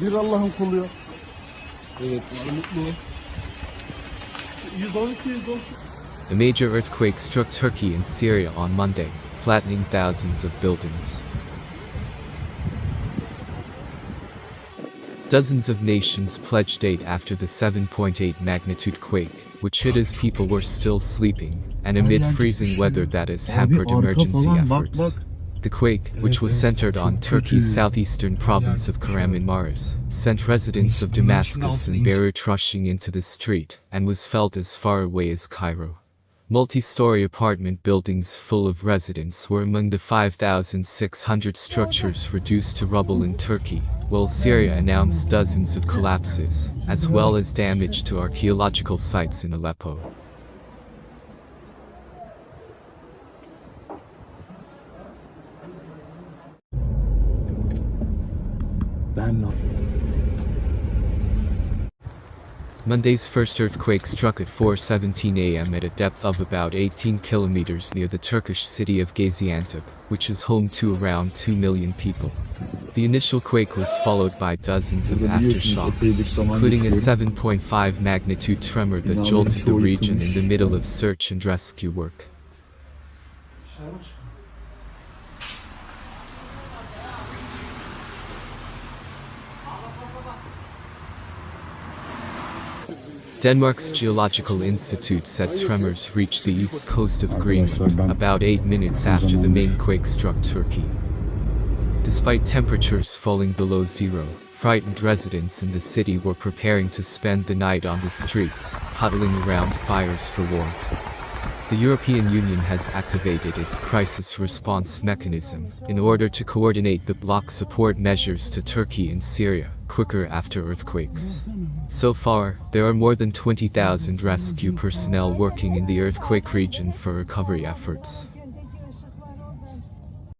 Bir Allah'ın kulu ya. Evet, mutlu. 112, 112. A major earthquake struck Turkey and Syria on Monday, flattening thousands of buildings. Dozens of nations pledged aid after the 7.8 magnitude quake, which hit as people were still sleeping, and amid freezing weather that has hampered emergency efforts. The quake, which was centered on Turkey's southeastern province of Kahramanmaraş, sent residents of Damascus and Beirut rushing into the street, and was felt as far away as Cairo. Multi-story apartment buildings full of residents were among the 5,600 structures reduced to rubble in Turkey, while Syria announced dozens of collapses, as well as damage to archaeological sites in Aleppo. Monday's first earthquake struck at 4:17 a.m. at a depth of about 18 kilometers near the Turkish city of Gaziantep, which is home to around 2 million people. The initial quake was followed by dozens of aftershocks, including a 7.5 magnitude tremor that jolted the region in the middle of search and rescue work. Denmark's Geological Institute said tremors reached the east coast of Greenland about 8 minutes after the main quake struck Turkey. Despite temperatures falling below zero, frightened residents in the city were preparing to spend the night on the streets, huddling around fires for warmth. The European Union has activated its crisis response mechanism in order to coordinate the bloc support measures to Turkey and Syria quicker after earthquakes. So far, there are more than 20,000 rescue personnel working in the earthquake region for recovery efforts.